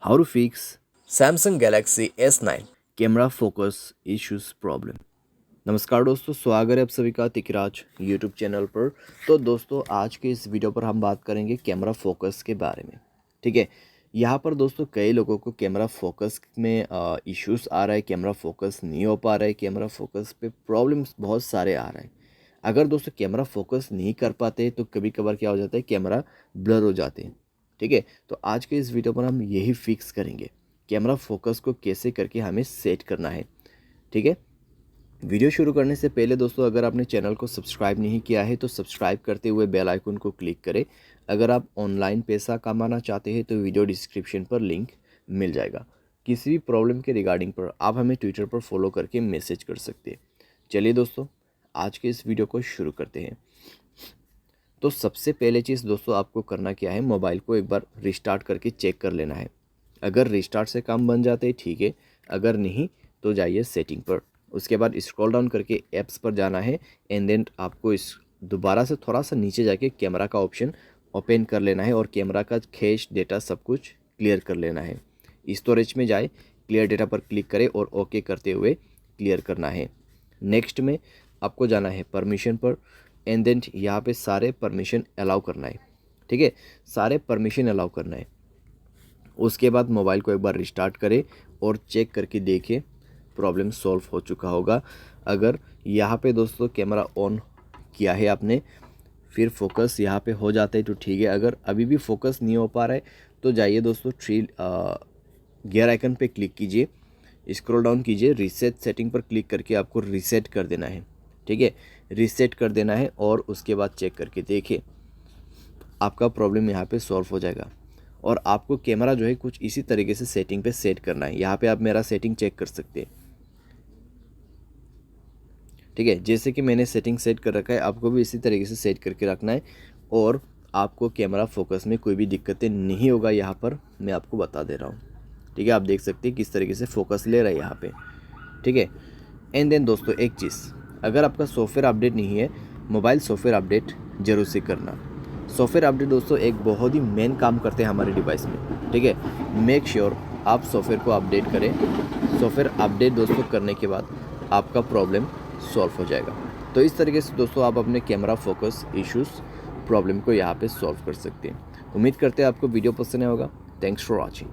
How to fix Samsung Galaxy S9। Camera focus issues problem. नमस्कार दोस्तों, स्वागत है आप सभी का तिकराज यूट्यूब चैनल पर। तो दोस्तों, आज के इस वीडियो पर हम बात करेंगे कैमरा फोकस के बारे में। ठीक है, यहाँ पर दोस्तों कई लोगों को कैमरा फोकस में इश्यूज आ रहा है, कैमरा फोकस नहीं हो पा रहा है, कैमरा फोकस पे प्रॉब्लम्स बहुत सारे आ रहे हैं। अगर दोस्तों कैमरा फोकस नहीं कर पाते तो कभी कभार क्या हो जाता है, कैमरा ब्लर हो जाते हैं। ठीक है, तो आज के इस वीडियो पर हम यही फिक्स करेंगे, कैमरा फोकस को कैसे करके हमें सेट करना है। ठीक है, वीडियो शुरू करने से पहले दोस्तों, अगर आपने चैनल को सब्सक्राइब नहीं किया है तो सब्सक्राइब करते हुए बेल आइकन को क्लिक करें। अगर आप ऑनलाइन पैसा कमाना चाहते हैं तो वीडियो डिस्क्रिप्शन पर लिंक मिल जाएगा। किसी भी प्रॉब्लम के रिगार्डिंग पर आप हमें ट्विटर पर फॉलो करके मैसेज कर सकते हैं। चलिए दोस्तों, आज के इस वीडियो को शुरू करते हैं। तो सबसे पहले चीज़ दोस्तों आपको करना क्या है, मोबाइल को एक बार रिस्टार्ट करके चेक कर लेना है। अगर रिस्टार्ट से काम बन जाते हैं ठीक है, अगर नहीं तो जाइए सेटिंग पर। उसके बाद स्क्रॉल डाउन करके ऐप्स पर जाना है एंड देन आपको इस दोबारा से थोड़ा सा नीचे जाके कैमरा का ऑप्शन ओपन कर लेना है और कैमरा का कैश डेटा सब कुछ क्लियर कर लेना है। स्टोरेज में जाए, क्लियर डेटा पर क्लिक करें और ओके करते हुए क्लियर करना है। नेक्स्ट में आपको जाना है परमिशन पर एंड देन यहाँ पे सारे परमिशन अलाउ करना है। ठीक है, सारे परमिशन अलाउ करना है। उसके बाद मोबाइल को एक बार रिस्टार्ट करें और चेक करके देखें प्रॉब्लम सॉल्व हो चुका होगा। अगर यहाँ पे दोस्तों कैमरा ऑन किया है आपने, फिर फोकस यहाँ पे हो जाता है तो ठीक है। अगर अभी भी फोकस नहीं हो पा रहा है तो जाइए दोस्तों गियर आइकन पे क्लिक कीजिए, स्क्रॉल डाउन कीजिए, रीसेट सेटिंग पर क्लिक करके आपको रीसेट कर देना है। ठीक है, रीसेट कर देना है और उसके बाद चेक करके देखिए आपका प्रॉब्लम यहाँ पे सॉल्व हो जाएगा। और आपको कैमरा जो है कुछ इसी तरीके से सेटिंग पे सेट करना है। यहाँ पे आप मेरा सेटिंग चेक कर सकते हैं। ठीक है, जैसे कि मैंने सेटिंग सेट कर रखा है, आपको भी इसी तरीके से सेट करके रखना है और आपको कैमरा फोकस में कोई भी दिक्कतें नहीं होगा। यहाँ पर मैं आपको बता दे रहा हूँ। ठीक है, आप देख सकते हैं किस तरीके से फोकस ले रहा है यहाँ पे। ठीक है, एंड देन दोस्तों एक चीज़, अगर आपका सॉफ्टवेयर अपडेट नहीं है, मोबाइल सॉफ्टवेयर अपडेट जरूर से करना। सॉफ्टवेयर अपडेट दोस्तों एक बहुत ही मेन काम करते हैं हमारे डिवाइस में। ठीक है, मेक श्योर आप सॉफ्टवेयर को अपडेट करें। सॉफ्टवेयर अपडेट दोस्तों करने के बाद आपका प्रॉब्लम सॉल्व हो जाएगा। तो इस तरीके से दोस्तों आप अपने कैमरा फोकस इश्यूज़ प्रॉब्लम को यहाँ पे सॉल्व कर सकते हैं। उम्मीद करते हैं आपको वीडियो पसंद आया होगा। Thanks for watching.